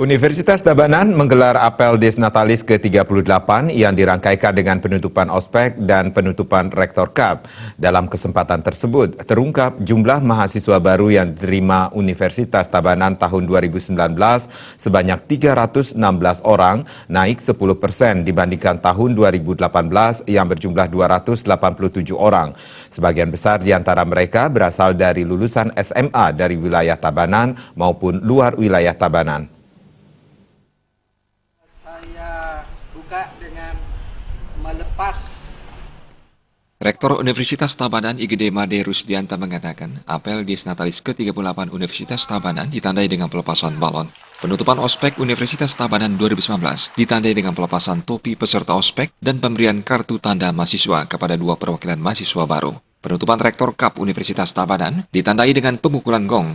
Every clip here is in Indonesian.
Universitas Tabanan menggelar apel Desnatalis ke-38 yang dirangkaikan dengan penutupan ospek dan penutupan Rektor Cup. Dalam kesempatan tersebut, terungkap jumlah mahasiswa baru yang diterima Universitas Tabanan tahun 2019 sebanyak 316 orang, naik 10% dibandingkan tahun 2018 yang berjumlah 287 orang. Sebagian besar di antara mereka berasal dari lulusan SMA dari wilayah Tabanan maupun luar wilayah Tabanan. Dengan melepas. Rektor Universitas Tabanan IGD Made Rusdianta mengatakan, apel Desnatalis ke-38 Universitas Tabanan ditandai dengan pelepasan balon. Penutupan ospek Universitas Tabanan 2019 ditandai dengan pelepasan topi peserta ospek dan pemberian kartu tanda mahasiswa kepada 2 perwakilan mahasiswa baru. Penutupan Rektor Cup Universitas Tabanan ditandai dengan pemukulan gong.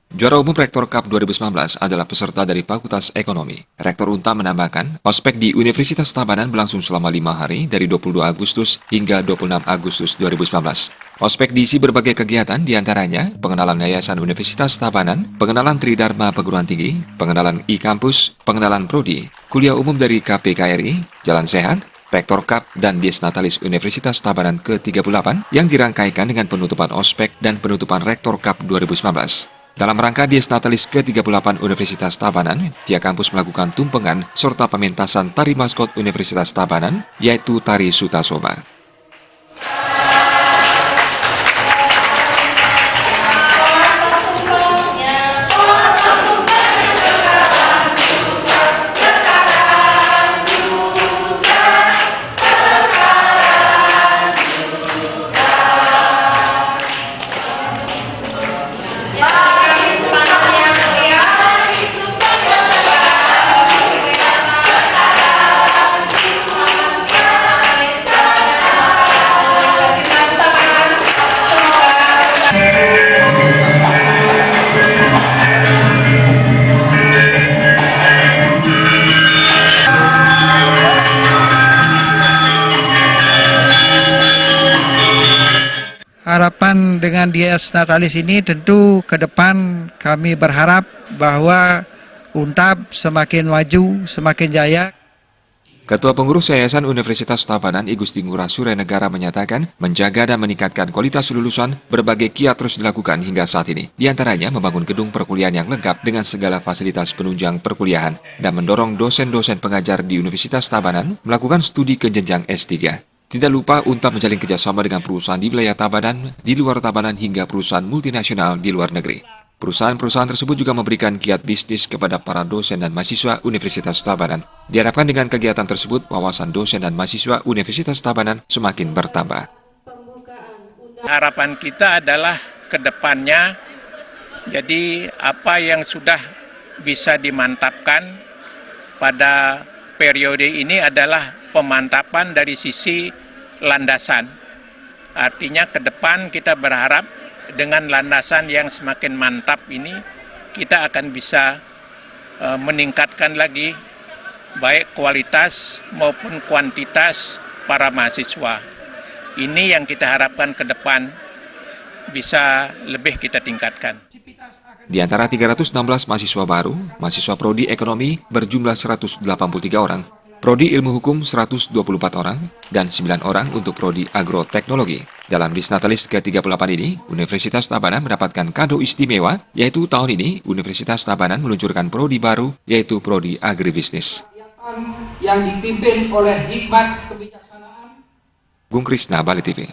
Juara umum Rektor Cup 2019 adalah peserta dari Fakultas Ekonomi. Rektor Unta menambahkan, ospek di Universitas Tabanan berlangsung selama 5 hari dari 22 Agustus hingga 26 Agustus 2019. Ospek diisi berbagai kegiatan, diantaranya pengenalan Yayasan Universitas Tabanan, pengenalan Tridharma Perguruan Tinggi, pengenalan e-Kampus, pengenalan Prodi, kuliah umum dari KPKRI, Jalan Sehat, Rektor Cup dan Desnatalis Universitas Tabanan ke-38 yang dirangkaikan dengan penutupan ospek dan penutupan Rektor Cup 2019. Dalam rangka Desnatalis ke-38 Universitas Tabanan, pihak kampus melakukan tumpengan serta pementasan tari maskot Universitas Tabanan, yaitu Tari Sutasoba. Harapan dengan Desnatalis ini tentu ke depan kami berharap bahwa UNTAB semakin maju, semakin jaya. Ketua Pengurus Yayasan Universitas Tabanan I Gusti Ngurah Surenegara menyatakan menjaga dan meningkatkan kualitas lulusan berbagai kiat terus dilakukan hingga saat ini. Di antaranya membangun gedung perkuliahan yang lengkap dengan segala fasilitas penunjang perkuliahan dan mendorong dosen-dosen pengajar di Universitas Tabanan melakukan studi ke jenjang S3. Tidak lupa UNTAB menjalin kerjasama dengan perusahaan di wilayah Tabanan, di luar Tabanan hingga perusahaan multinasional di luar negeri. Perusahaan-perusahaan tersebut juga memberikan kiat bisnis kepada para dosen dan mahasiswa Universitas Tabanan. Diharapkan dengan kegiatan tersebut, wawasan dosen dan mahasiswa Universitas Tabanan semakin bertambah. Harapan kita adalah ke depannya, jadi apa yang sudah bisa dimantapkan pada periode ini adalah pemantapan dari sisi landasan. Artinya ke depan kita berharap dengan landasan yang semakin mantap ini kita akan bisa meningkatkan lagi baik kualitas maupun kuantitas para mahasiswa. Ini yang kita harapkan ke depan bisa lebih kita tingkatkan. Di antara 316 mahasiswa baru, mahasiswa Prodi Ekonomi berjumlah 183 orang, Prodi Ilmu Hukum 124 orang, dan 9 orang untuk Prodi Agroteknologi. Dalam Desnatalis ke-38 ini, Universitas Tabanan mendapatkan kado istimewa, yaitu tahun ini Universitas Tabanan meluncurkan Prodi baru, yaitu Prodi Agribisnis. Yang dipimpin oleh hikmat kebijaksanaan. Gung Krisna, Bali TV.